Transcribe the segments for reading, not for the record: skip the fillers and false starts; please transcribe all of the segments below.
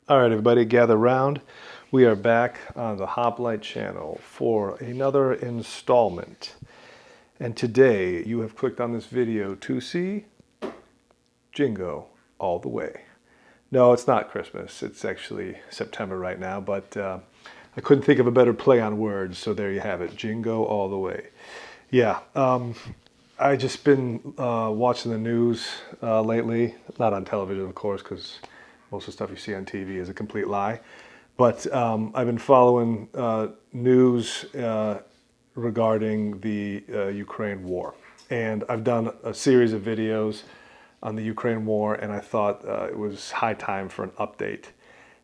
All right, everybody, gather round. We are back on the Hoplite channel for another installment. And today you have clicked on this video to see Jingo All the Way. No, it's not Christmas. It's actually September right now, but I couldn't think of a better play on words, so there you have it, Jingo All the Way. Yeah, I just been watching the news lately, not on television, of course, because most of the stuff you see on TV is a complete lie. But I've been following news regarding the Ukraine war. And I've done a series of videos on the Ukraine war, and I thought it was high time for an update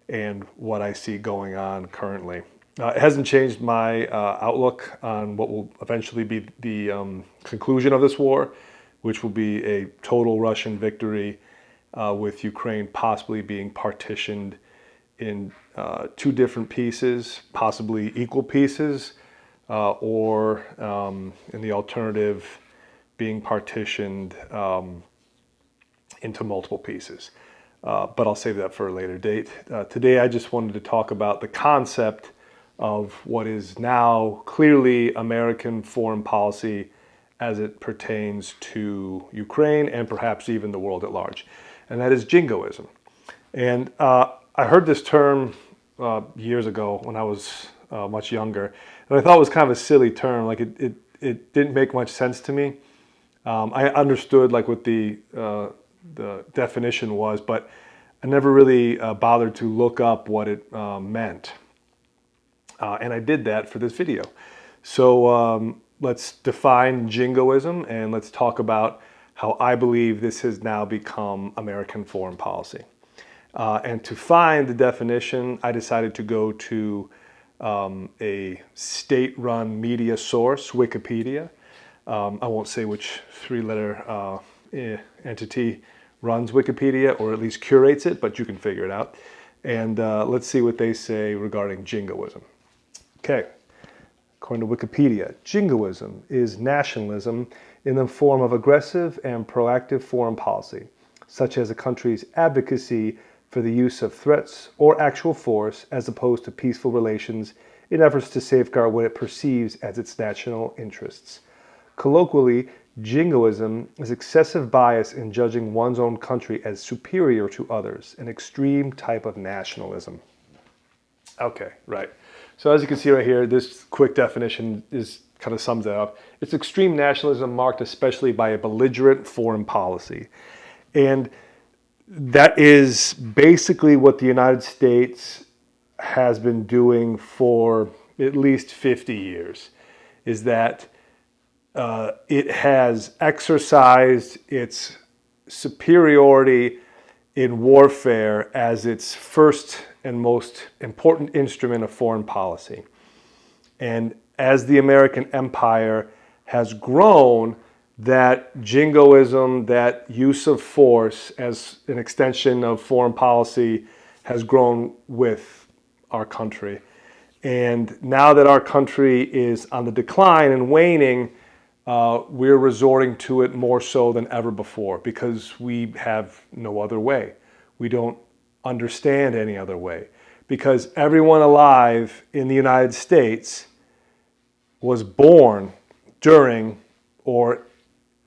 and what I see going on currently. It hasn't changed my outlook on what will eventually be the conclusion of this war, which will be a total Russian victory, with Ukraine possibly being partitioned in two different pieces, possibly equal pieces, or in the alternative, being partitioned into multiple pieces. But I'll save that for a later date. Today I just wanted to talk about the concept of what is now clearly American foreign policy as it pertains to Ukraine and perhaps even the world at large. And that is Jingoism. And I heard this term years ago when I was much younger, and I thought it was kind of a silly term. Like it didn't make much sense to me. I understood like what the definition was, but I never really bothered to look up what it meant. And I did that for this video. So let's define Jingoism, and let's talk about how I believe this has now become American foreign policy. And to find the definition, I decided to go to a state-run media source, Wikipedia. I won't say which three-letter entity runs Wikipedia, or at least curates it, but you can figure it out. And let's see what they say regarding Jingoism. Okay, according to Wikipedia, Jingoism is nationalism in the form of aggressive and proactive foreign policy, such as a country's advocacy for the use of threats or actual force as opposed to peaceful relations in efforts to safeguard what it perceives as its national interests. Colloquially, Jingoism is excessive bias in judging one's own country as superior to others, an extreme type of nationalism. Okay, right. So as you can see right here, this quick definition kind of sums it up. It's extreme nationalism marked especially by a belligerent foreign policy. And that is basically what the United States has been doing for at least 50 years, is that it has exercised its superiority in warfare as its first and most important instrument of foreign policy. And as the American empire has grown, that Jingoism, that use of force as an extension of foreign policy, has grown with our country. And now that our country is on the decline and waning, we're resorting to it more so than ever before because we have no other way. We don't understand any other way, because everyone alive in the United States was born during or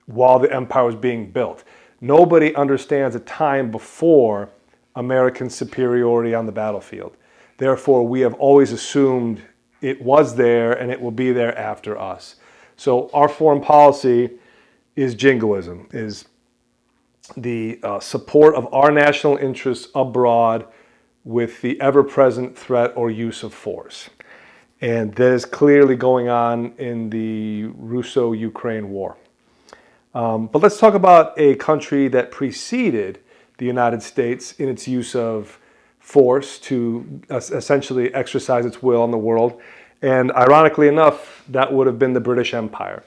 while the empire was being built. Nobody understands a time before American superiority on the battlefield. Therefore, we have always assumed it was there and it will be there after us. So our foreign policy is Jingoism, is the support of our national interests abroad with the ever-present threat or use of force. And that is clearly going on in the Russo-Ukraine war. But let's talk about a country that preceded the United States in its use of force to essentially exercise its will on the world. And ironically enough, that would have been the British Empire.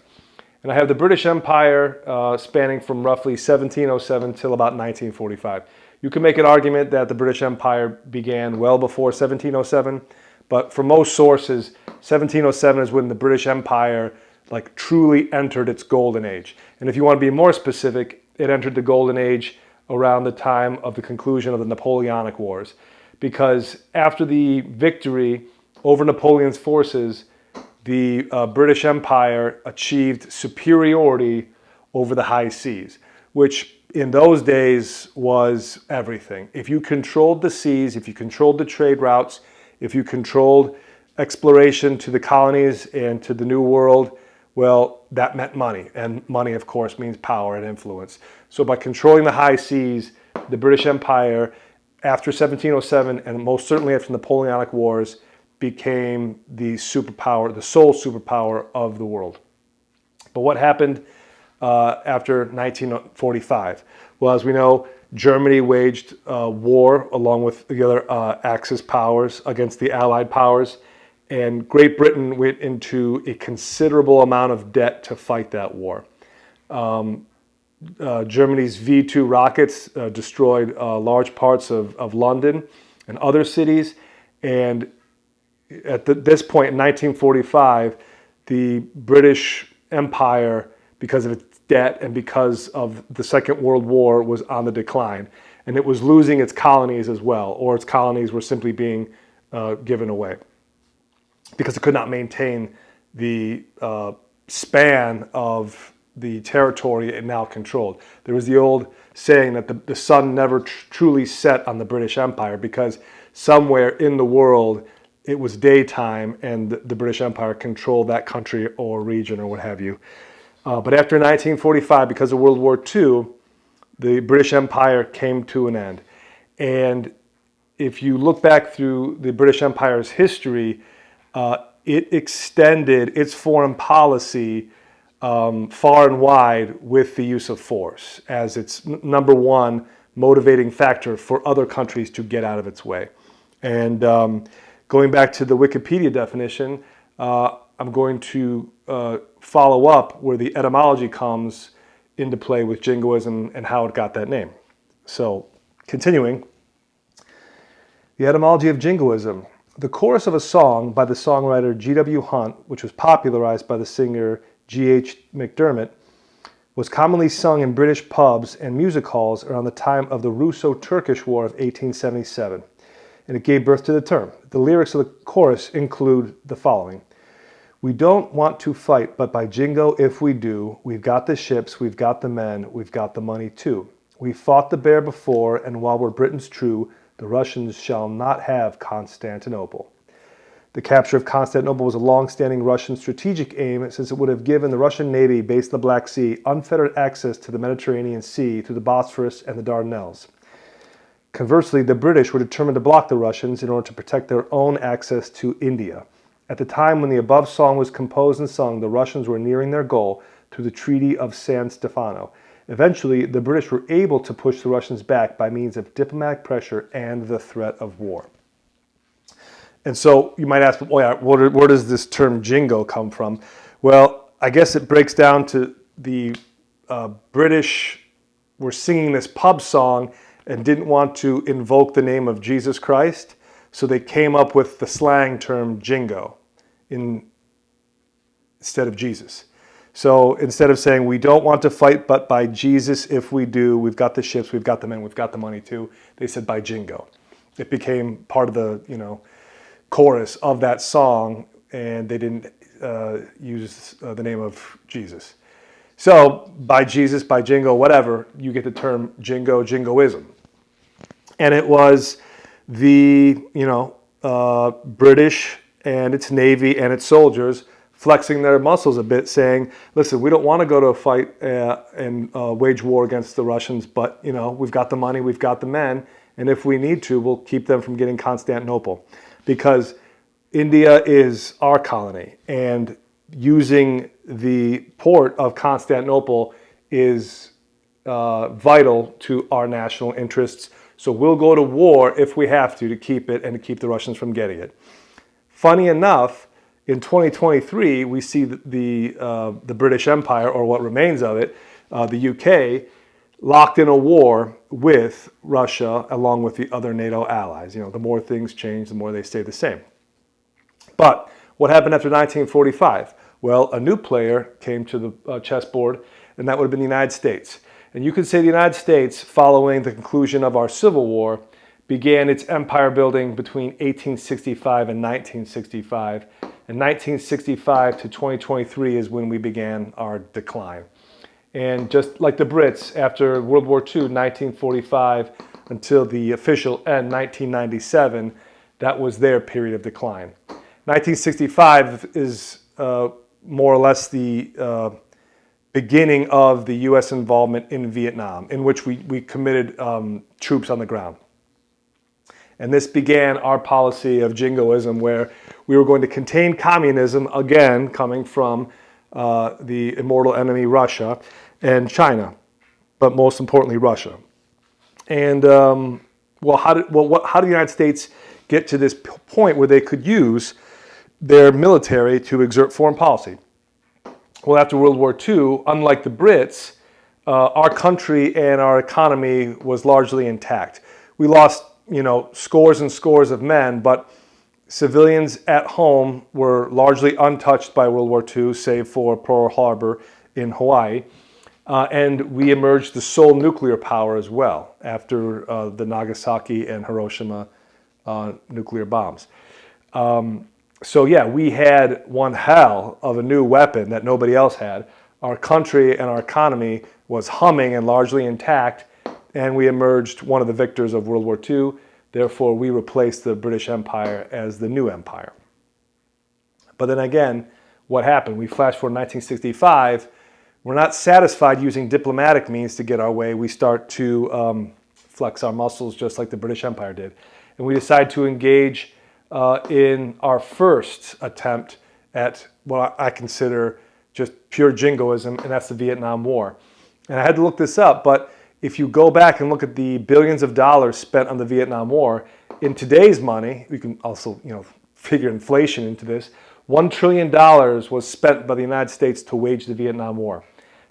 And I have the British Empire spanning from roughly 1707 till about 1945. You can make an argument that the British Empire began well before 1707, but for most sources, 1707 is when the British Empire like truly entered its golden age. And if you want to be more specific, it entered the golden age around the time of the conclusion of the Napoleonic Wars. because after the victory over Napoleon's forces, the British Empire achieved superiority over the high seas, which in those days was everything. If you controlled the seas, if you controlled the trade routes, if you controlled exploration to the colonies and to the New World, well, that meant money. And money, of course, means power and influence. So by controlling the high seas, the British Empire, after 1707, and most certainly after the Napoleonic Wars, became the superpower, the sole superpower of the world. But what happened after 1945? Well, as we know, Germany waged war along with the other Axis powers against the Allied powers, and Great Britain went into a considerable amount of debt to fight that war. Germany's V-2 rockets destroyed large parts of London and other cities, and at this point in 1945, the British Empire, because of its debt and because of the Second World War, was on the decline. And it was losing its colonies as well, or its colonies were simply being given away because it could not maintain the span of the territory it now controlled. There was the old saying that the sun never truly set on the British Empire, because somewhere in the world it was daytime and the British Empire controlled that country or region or what have you. But after 1945, because of World War II, the British Empire came to an end. And if you look back through the British Empire's history, it extended its foreign policy far and wide with the use of force as its number one motivating factor for other countries to get out of its way. And going back to the Wikipedia definition, I'm going to follow up where the etymology comes into play with Jingoism and how it got that name. So, continuing, the etymology of Jingoism. The chorus of a song by the songwriter G.W. Hunt, which was popularized by the singer G.H. McDermott, was commonly sung in British pubs and music halls around the time of the Russo-Turkish War of 1877, and it gave birth to the term. The lyrics of the chorus include the following: "We don't want to fight, but by Jingo, if we do, we've got the ships, we've got the men, we've got the money too. We fought the bear before, and while we're Britons true, the Russians shall not have Constantinople." The capture of Constantinople was a long-standing Russian strategic aim, since it would have given the Russian Navy based in the Black Sea unfettered access to the Mediterranean Sea through the Bosphorus and the Dardanelles. Conversely, the British were determined to block the Russians in order to protect their own access to India. At the time when the above song was composed and sung, the Russians were nearing their goal through the Treaty of San Stefano. Eventually, the British were able to push the Russians back by means of diplomatic pressure and the threat of war. And so you might ask, well, where does this term jingo come from? Well, I guess it breaks down to the British were singing this pub song and didn't want to invoke the name of Jesus Christ, so they came up with the slang term jingo instead of Jesus. So instead of saying, we don't want to fight, but by Jesus, if we do, we've got the ships, we've got the men, we've got the money too, they said by Jingo. It became part of the, chorus of that song, and they didn't use the name of Jesus. So by Jesus, by Jingo, whatever, you get the term Jingo, Jingoism. And it was the, British and its Navy and its soldiers flexing their muscles a bit, saying, listen, we don't want to go to a fight and wage war against the Russians, but, we've got the money, we've got the men, and if we need to, we'll keep them from getting Constantinople. Because India is our colony, and using the port of Constantinople is vital to our national interests. So we'll go to war if we have to keep it and to keep the Russians from getting it. Funny enough, in 2023, we see the British Empire, or what remains of it, the UK, locked in a war with Russia along with the other NATO allies. The more things change, the more they stay the same. But what happened after 1945? Well, a new player came to the chessboard, and that would have been the United States. And you could say the United States, following the conclusion of our Civil War, began its empire building between 1865 and 1965. And 1965 to 2023 is when we began our decline. And just like the Brits, after World War II, 1945 until the official end, 1997, that was their period of decline. 1965 is more or less the beginning of the U.S. involvement in Vietnam, in which we committed troops on the ground. And this began our policy of Jingoism, where we were going to contain communism, again, coming from the immortal enemy Russia and China, but most importantly, Russia. And how did the United States get to this point where they could use their military to exert foreign policy? Well, after World War II, unlike the Brits, our country and our economy was largely intact. We lost, scores and scores of men, but civilians at home were largely untouched by World War II, save for Pearl Harbor in Hawaii. And we emerged the sole nuclear power as well after the Nagasaki and Hiroshima nuclear bombs. So yeah, we had one hell of a new weapon that nobody else had. Our country and our economy was humming and largely intact, and we emerged one of the victors of World War II. Therefore, we replaced the British Empire as the new empire. But then again, what happened? We flash forward 1965. We're not satisfied using diplomatic means to get our way. We start to flex our muscles just like the British Empire did. And we decide to engage in our first attempt at what I consider just pure jingoism, and that's the Vietnam War. And I had to look this up, but if you go back and look at the billions of dollars spent on the Vietnam War, in today's money, we can also figure inflation into this, $1 trillion was spent by the United States to wage the Vietnam War.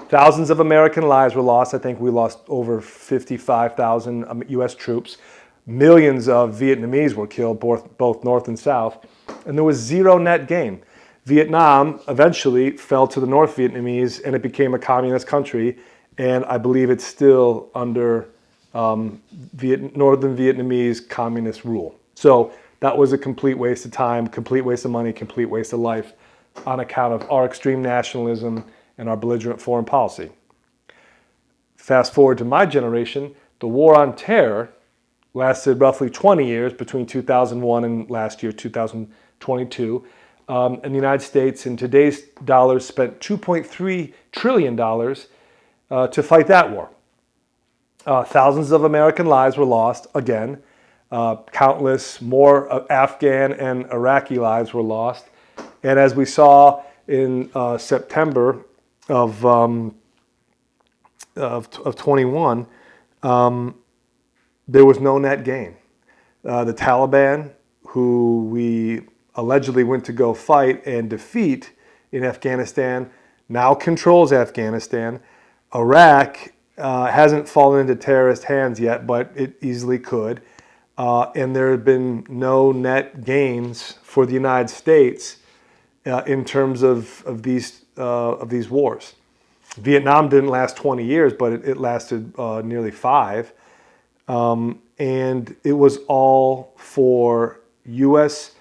Thousands of American lives were lost. I think we lost over 55,000 U.S. troops. Millions of Vietnamese were killed, both North and South, and there was zero net gain. Vietnam eventually fell to the North Vietnamese, and it became a communist country, and I believe it's still under Northern Vietnamese communist rule. So that was a complete waste of time, complete waste of money, complete waste of life on account of our extreme nationalism and our belligerent foreign policy. Fast forward to my generation, the war on terror lasted roughly 20 years between 2001 and last year, 2022. And the United States, in today's dollars, spent $2.3 trillion to fight that war. Thousands of American lives were lost, again. Countless more Afghan and Iraqi lives were lost. And as we saw in September of 21, there was no net gain. The Taliban, who we allegedly went to go fight and defeat in Afghanistan, now controls Afghanistan. Iraq hasn't fallen into terrorist hands yet, but it easily could. And there have been no net gains for the United States in terms of these wars. Vietnam didn't last 20 years, but it lasted nearly 5. And it was all for U.S.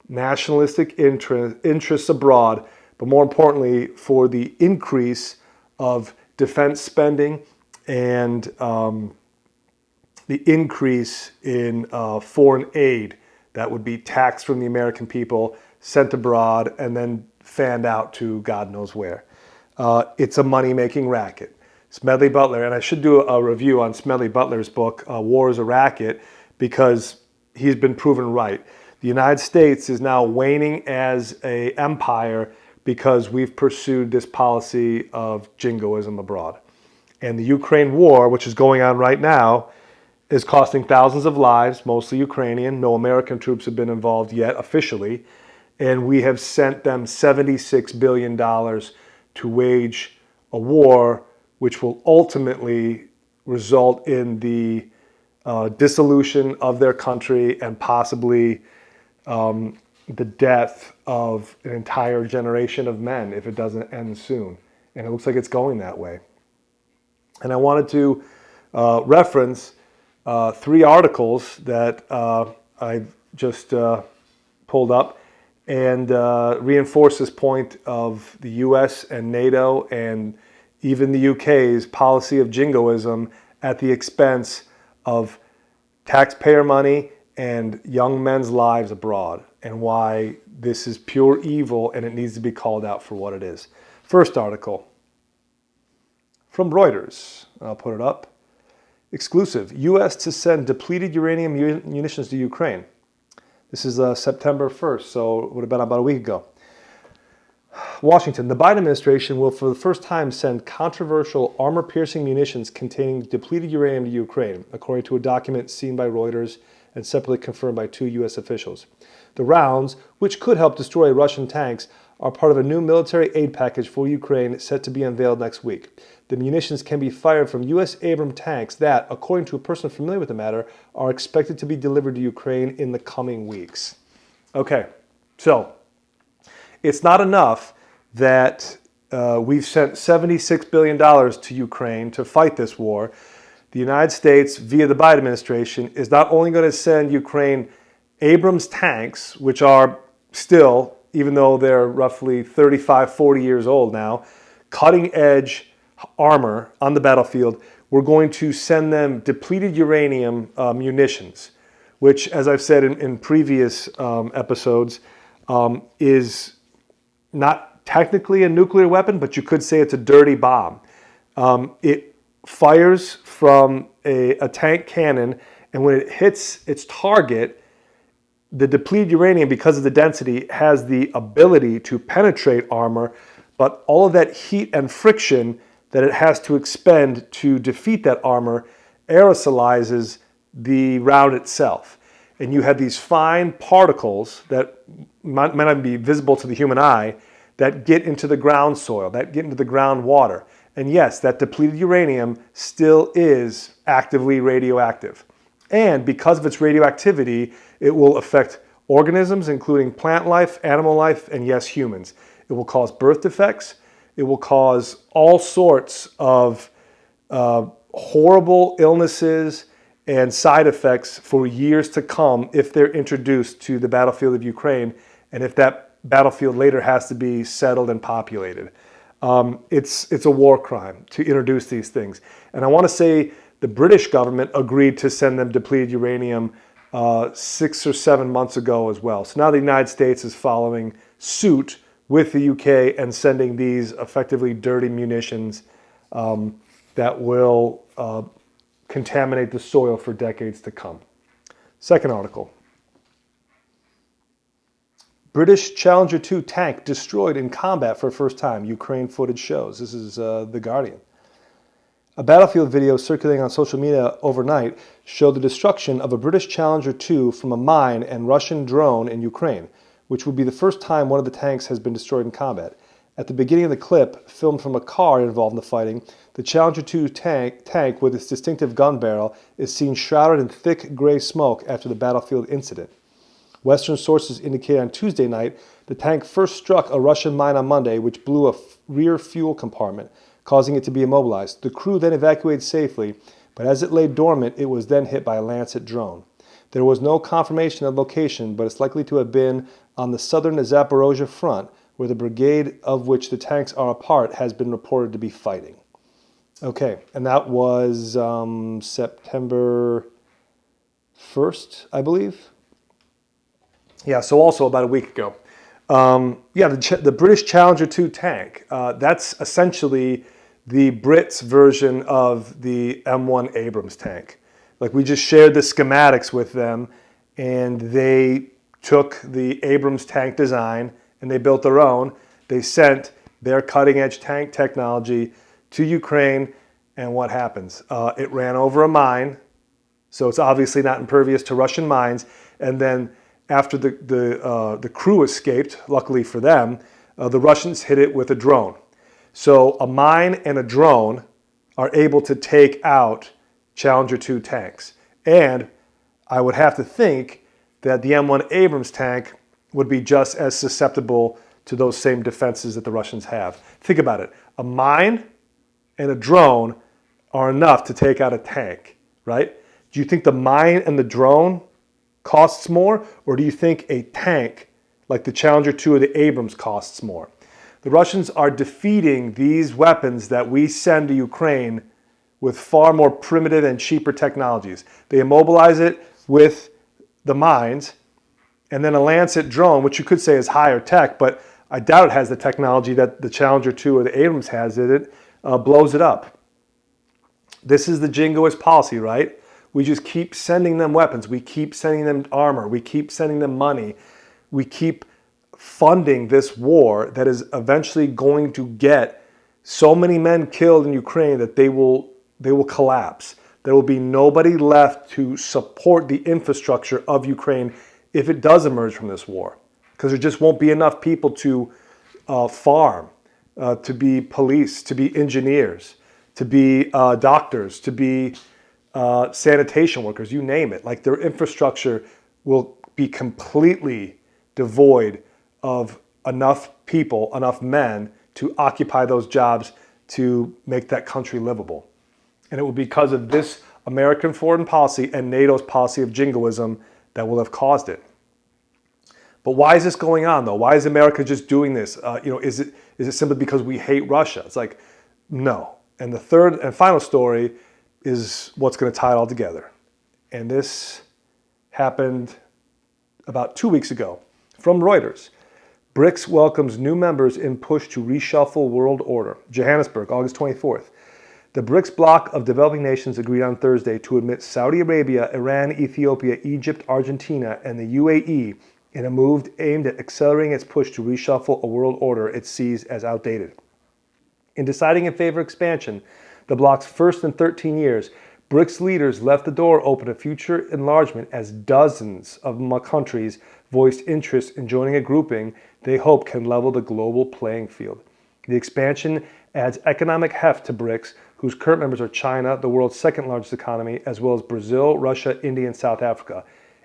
nationalistic interests abroad, but more importantly, for the increase of defense spending and the increase in foreign aid that would be taxed from the American people, sent abroad, and then fanned out to God knows where. It's a money-making racket. Smedley Butler, and I should do a review on Smedley Butler's book, War is a Racket, because he's been proven right. The United States is now waning as an empire because we've pursued this policy of jingoism abroad. And the Ukraine war, which is going on right now, is costing thousands of lives, mostly Ukrainian. No American troops have been involved yet officially. And we have sent them $76 billion to wage a war which will ultimately result in the dissolution of their country and possibly the death of an entire generation of men if it doesn't end soon. And it looks like it's going that way. And I wanted to reference three articles that I just pulled up and reinforce this point of the US and NATO and even the UK's policy of jingoism at the expense of taxpayer money and young men's lives abroad, and why this is pure evil and it needs to be called out for what it is. First article from Reuters. I'll put it up. Exclusive. U.S. to send depleted uranium munitions to Ukraine. This is September 1st, so it would have been about a week ago. Washington. The Biden administration will for the first time send controversial armor-piercing munitions containing depleted uranium to Ukraine, according to a document seen by Reuters and separately confirmed by two U.S. officials. The rounds, which could help destroy Russian tanks, are part of a new military aid package for Ukraine set to be unveiled next week. The munitions can be fired from U.S. Abrams tanks that, according to a person familiar with the matter, are expected to be delivered to Ukraine in the coming weeks. Okay, so it's not enough that we've sent $76 billion to Ukraine to fight this war. The United States, via the Biden administration, is not only going to send Ukraine Abrams tanks, which are still, even though they're roughly 35, 40 years old now, cutting-edge armor on the battlefield. We're going to send them depleted uranium munitions, which, as I've said in previous episodes, is not technically a nuclear weapon, but you could say it's a dirty bomb. It fires from a tank cannon, and when it hits its target, the depleted uranium, because of the density, has the ability to penetrate armor, but all of that heat and friction that it has to expend to defeat that armor aerosolizes the round itself. And you have these fine particles that might not be visible to the human eye that get into the ground soil, that get into the groundwater. And yes, that depleted uranium still is actively radioactive. And because of its radioactivity, it will affect organisms, including plant life, animal life, and yes, humans. It will cause birth defects. It will cause all sorts of horrible illnesses and side effects for years to come if they're introduced to the battlefield of Ukraine, and if that battlefield later has to be settled and populated. It's a war crime to introduce these things. And I want to say the British government agreed to send them depleted uranium 6 or 7 months ago as well. So now the United States is following suit with the UK and sending these effectively dirty munitions that will contaminate the soil for decades to come. Second article. British Challenger 2 tank destroyed in combat for the first time, Ukraine footage shows. This is The Guardian. A battlefield video circulating on social media overnight showed the destruction of a British Challenger 2 from a mine and Russian drone in Ukraine, which would be the first time one of the tanks has been destroyed in combat. At the beginning of the clip, filmed from a car involved in the fighting, the Challenger 2 tank with its distinctive gun barrel is seen shrouded in thick gray smoke after the battlefield incident. Western sources indicate on Tuesday night the tank first struck a Russian mine on Monday, which blew a rear fuel compartment, causing it to be immobilized. The crew then evacuated safely, but as it lay dormant, it was then hit by a Lancet drone. There was no confirmation of location, but it's likely to have been on the southern Zaporozhye front, where the brigade of which the tanks are a part has been reported to be fighting. Okay, and that was September 1st, I believe. Yeah, so also about a week ago. The British Challenger 2 tank, that's essentially the Brits' version of the M1 Abrams tank. Like, we just shared the schematics with them, and they took the Abrams tank design and they built their own. They sent their cutting-edge tank technology to Ukraine, and what happens? It ran over a mine, so it's obviously not impervious to Russian mines, and then after the crew escaped, luckily for them, the Russians hit it with a drone. So a mine and a drone are able to take out Challenger 2 tanks. And I would have to think that the M1 Abrams tank would be just as susceptible to those same defenses that the Russians have. Think about it. A mine and a drone are enough to take out a tank, right? Do you think the mine and the drone costs more, or do you think a tank like the Challenger 2 or the Abrams costs more? The Russians are defeating these weapons that we send to Ukraine with far more primitive and cheaper technologies. They immobilize it with the mines, and then a Lancet drone, which you could say is higher tech, but I doubt it has the technology that the Challenger 2 or the Abrams has in it, blows it up. This is the Jingoist policy, right? We just keep sending them weapons. We keep sending them armor. We keep sending them money. We keep funding this war that is eventually going to get so many men killed in Ukraine that they will collapse. There will be nobody left to support the infrastructure of Ukraine if it does emerge from this war, because there just won't be enough people to farm, to be police, to be engineers, to be doctors, to be sanitation workers, you name it. Like, their infrastructure will be completely devoid of enough people, enough men to occupy those jobs to make that country livable. And it will be because of this American foreign policy and NATO's policy of jingoism that will have caused it. But why is this going on, though? Why is America just doing this? Is it simply because we hate Russia? It's like, no. And the third and final story is what's going to tie it all together. And this happened about 2 weeks ago from Reuters. BRICS welcomes new members in push to reshuffle world order. Johannesburg, August 24th. The BRICS bloc of developing nations agreed on Thursday to admit Saudi Arabia, Iran, Ethiopia, Egypt, Argentina, and the UAE in a move aimed at accelerating its push to reshuffle a world order it sees as outdated. In deciding in favor of expansion, the bloc's first in 13 years, BRICS leaders left the door open to future enlargement as dozens of countries voiced interest in joining a grouping they hope can level the global playing field. The expansion adds economic heft to BRICS, whose current members are China, the world's second largest economy, as well as Brazil, Russia, India, and South Africa.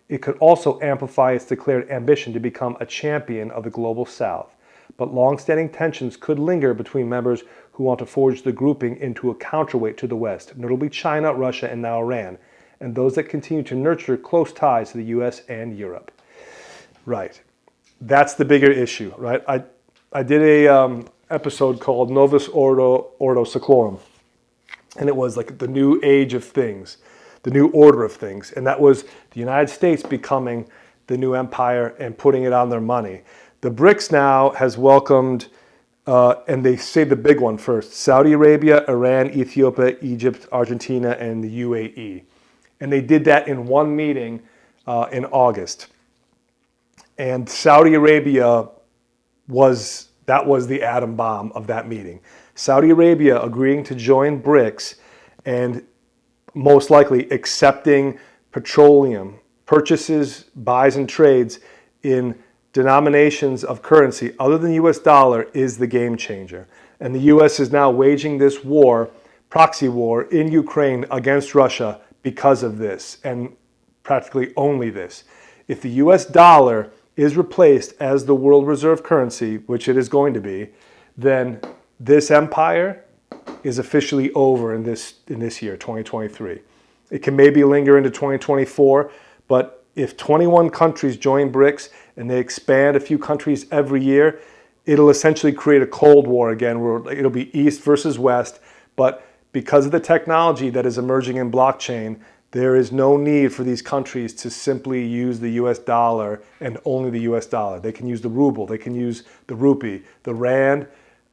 It could also amplify its declared ambition to become a champion of the global South. But long-standing tensions could linger between members who want to forge the grouping into a counterweight to the West, notably China, Russia, and now Iran, and those that continue to nurture close ties to the US and Europe. Right. That's the bigger issue, right? I did a episode called Novus Ordo Seclorum, and it was like the new age of things, the new order of things, and that was the United States becoming the new empire and putting it on their money. The BRICS now has welcomed, and they say the big one first, Saudi Arabia, Iran, Ethiopia, Egypt, Argentina, and the UAE. And they did that in one meeting in August. And Saudi Arabia was the atom bomb of that meeting. Saudi Arabia agreeing to join BRICS and most likely accepting petroleum purchases, buys, and trades in denominations of currency other than the US dollar is the game changer. And the US is now waging this war, proxy war, in Ukraine against Russia because of this, and practically only this. If the US dollar is replaced as the world reserve currency, which it is going to be, then this empire is officially over in this year, 2023. It can maybe linger into 2024, but if 21 countries join BRICS and they expand a few countries every year, it'll essentially create a Cold War again, where it'll be East versus West. But because of the technology that is emerging in blockchain, there is no need for these countries to simply use the US dollar and only the US dollar. They can use the ruble, they can use the rupee, the rand,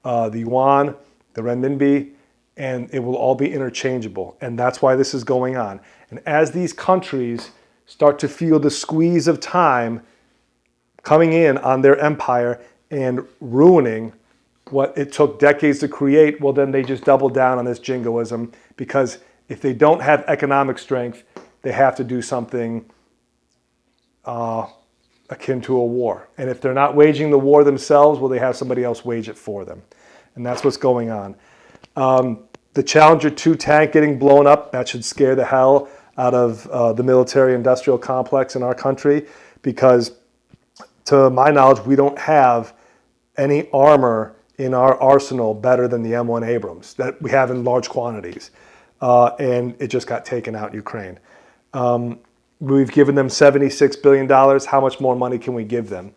the yuan, the renminbi, and it will all be interchangeable. And that's why this is going on. And as these countries start to feel the squeeze of time coming in on their empire and ruining what it took decades to create, well, then they just double down on this jingoism, because if they don't have economic strength, they have to do something akin to a war. And if they're not waging the war themselves, well, they have somebody else wage it for them. And that's what's going on. The Challenger 2 tank getting blown up, that should scare the hell out of the military-industrial complex in our country, because to my knowledge, we don't have any armor in our arsenal better than the M1 Abrams that we have in large quantities. And it just got taken out in Ukraine. We've given them $76 billion. How much more money can we give them?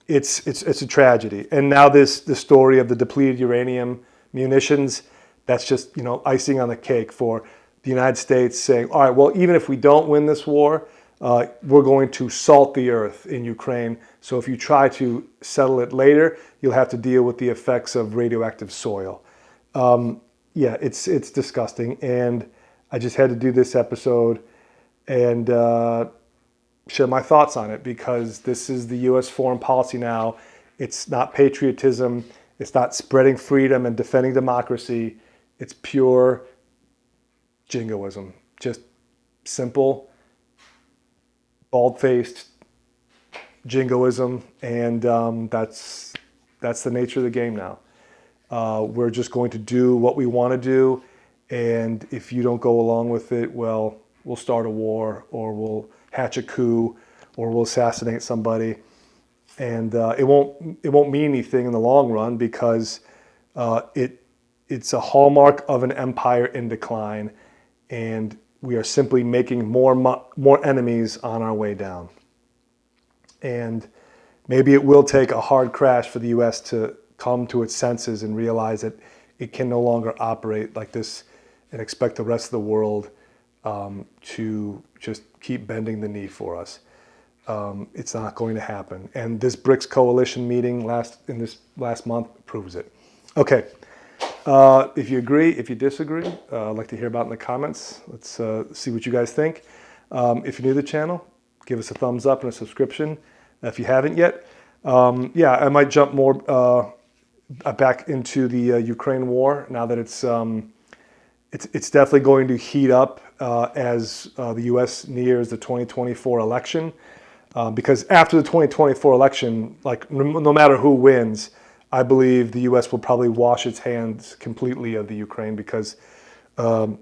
It's a tragedy. And now the story of the depleted uranium munitions, that's just, icing on the cake for the United States saying, all right, well, even if we don't win this war, we're going to salt the earth in Ukraine. So if you try to settle it later, you'll have to deal with the effects of radioactive soil. Yeah, it's disgusting. And I just had to do this episode and share my thoughts on it, because this is the U.S. foreign policy now. It's not patriotism. It's not spreading freedom and defending democracy. It's pure jingoism. Just simple, bald-faced jingoism, and that's the nature of the game now. We're just going to do what we want to do, and if you don't go along with it, well, we'll start a war, or we'll hatch a coup, or we'll assassinate somebody, and it won't mean anything in the long run, because it's a hallmark of an empire in decline, and we are simply making more enemies on our way down. And maybe it will take a hard crash for the U.S. to come to its senses and realize that it can no longer operate like this and expect the rest of the world to just keep bending the knee for us. It's not going to happen. And this BRICS coalition meeting this last month proves it. Okay. If you agree, if you disagree, I'd like to hear about it in the comments. Let's see what you guys think. If you're new to the channel, give us a thumbs up and a subscription if you haven't yet. Yeah, I might jump more back into the Ukraine war now that it's definitely going to heat up as the U.S. nears the 2024 election. Because after the 2024 election, like no matter who wins, I believe the U.S. will probably wash its hands completely of the Ukraine, because, it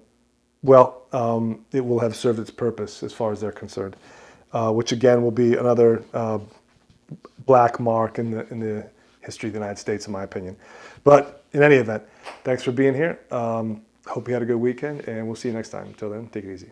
will have served its purpose as far as they're concerned, which again will be another black mark in the history of the United States, in my opinion. But in any event, thanks for being here. Hope you had a good weekend, and we'll see you next time. Until then, take it easy.